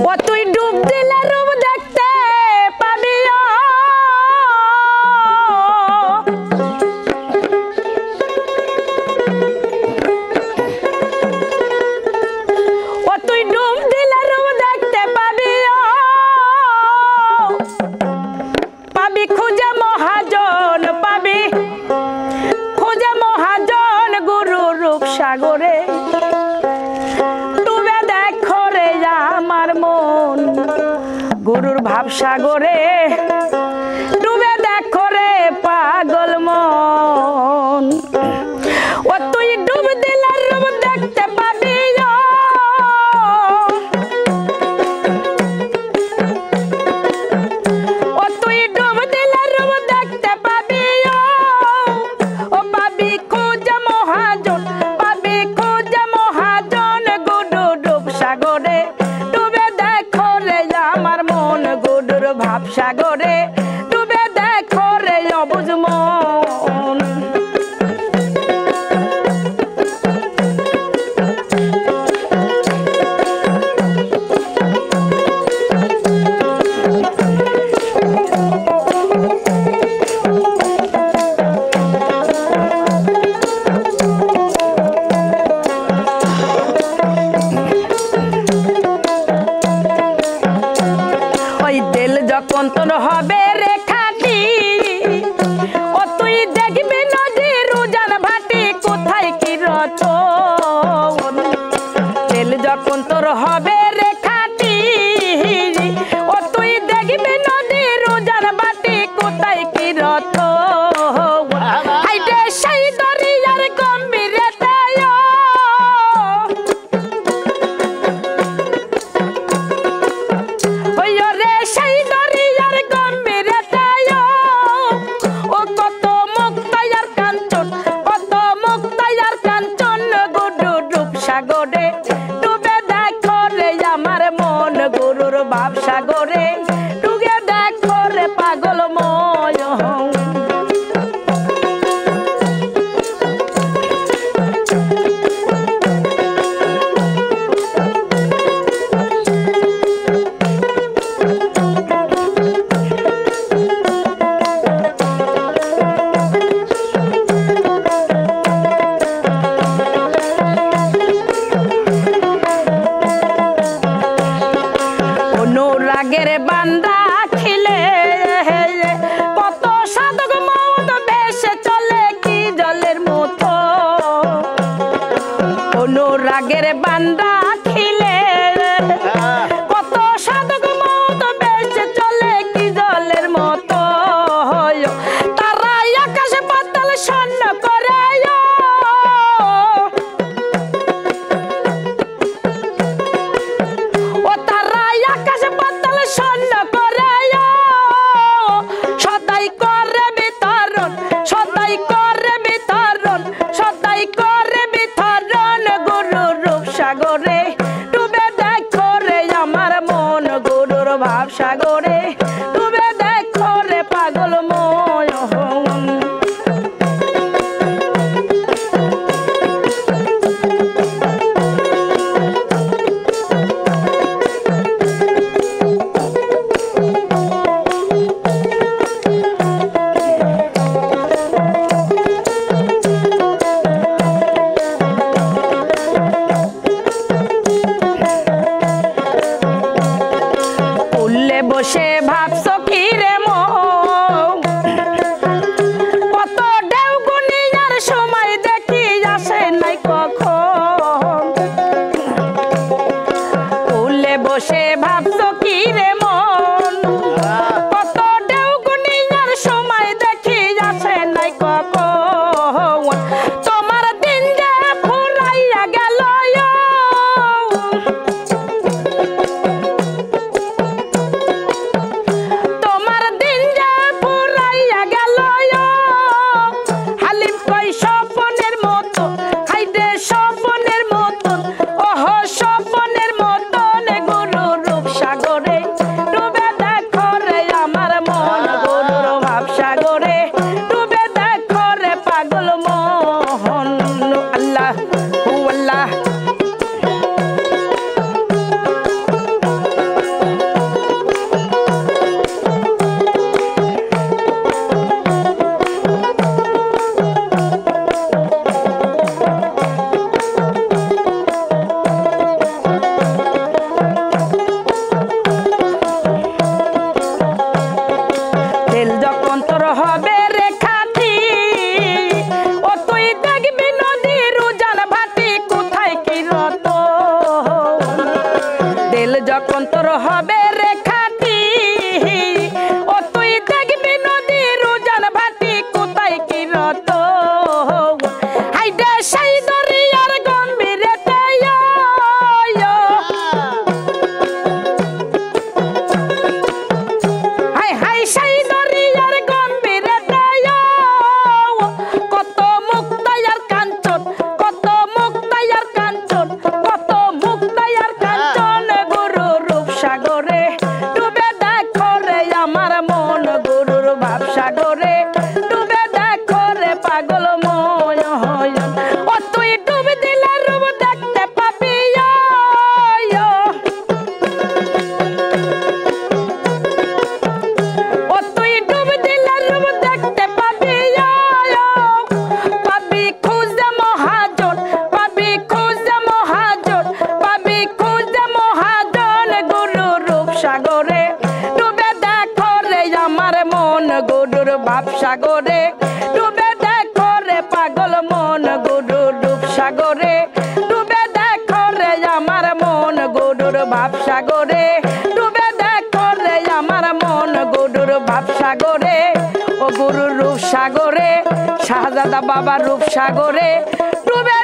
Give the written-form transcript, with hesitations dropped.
ও তুই ডুব দিলে রূপ দেখতে পাবি ও তুই ডুব দিলে রূপ দেখতে পাবি পাবি খুঁজে মহাজন পাবি খুঁজে মহাজন গুরু রূপ সাগরে ডুবে দেখো রে আমার মন গুরুর ভাব সাগরে ডুবে দেখো রে পাগল মন ও তুই ডুব দিলে রূপ দেখতে পাবি ও তুই ডুব দিলে রূপ দেখতে পাবি ও পাবি খুঁজে মহাজন পাবি খুঁজে মহাজন গুরুর রূপ সাগরে ডুবে দেখো রে আমার মন গুরুর ভাব সাগরে ডুবে দেখো রে অবুঝ মন ওই দিল যখন তোর হবে রে খাটি ও তুই দেখবি নদীর উজান ভাটি কোথায় কি রতন দিল যখন তোর হবে রে খাটি ও তুই দেখবি নদীর উজান ভাটি কোথায় কি রতন হাইটে সেই দরিয়ার গম্ভীরতা সাগরে ডুবে দেখো রে আমার মন গুরুর ভাব সাগরে ডুবে দেখো রে পাগল ময় অনুরাগের বান্দা খিলে কত সাধক মত ভেসে চলে কি জলের মতো অনুরাগের বান্দা খিলে কত সাধক মত ভেসে চলে কি জলের মতো তারা আকাশে পাতাল স্বর্ণ করে ও তারা আকাশে পাতাল স্বর্ণ করে সদাই করে বিতরণ সদাই করে বিতরণ সদাই করে বিতরণ গুরুর রূপ সাগরে ডুবে দেখো রে আমার মন গুরুর ভাব সাগরে ডুবে দেখো রে পাগল মন উল্লে বসে ভাবছো কি রে মন কত ঢেউ গুনিয়ার সময় দেখি আসে নাই কখন উল্লে বসে ভাবছো কি রে মন কত ঢেউ গুনিয়ার সময় দেখি আসে নাই কখন তোমার দিন যে ফুরাইয়া গেল তোমার দিন যে ফুরাইয়া গেল হালিম কই স্বপনের মতো খাইতে স্বপনের মতন ওহ স্বপনের মতন গুরুর রূপ সাগরে ডুবে যখন তোর হবে রেখাটি ও তুই দেখবি নদীর উজান ভাটি কোথায় কি রত হাইডে সেই দরিয়ার গম্ভীরেতে হাই হাই সেই দরিয়ার গম্ভীরেতে কত মুক্তায়ার কাঞ্চন কত মুক্তায়ার কাঞ্চন কত মুক্তায়ার কাঞ্চন গুরু রূপ সাগরে ডুবে দেখো রে আমার মন গুরুর ভাব সাগরে ডুবে দেখো রে পাগল মন ও তুই ডুবে দিলে রূপ দেখতে পাবি ও তুই ডুবে দিলে রূপ দেখতে পাবি পাবি খুঁজে মহাজন পাবি খুঁজে মহাজন পাবি খুঁজে মহাজন গুরু রূপ সাগরে ডুবে দেখো রে আমার মন গুরুর ভাব সাগরে ডুবে দেখো রে পাগল মন গুরুর রূপ সাগরে ডুবে দেখো রে আমার মন গুরুর ভাব সাগরে ডুবে দেখো রে আমার মন গুরুর ভাব সাগরে ও গুরুর রূপ সাগরে শাহজাদা বাবা রূপ সাগরে ডুবে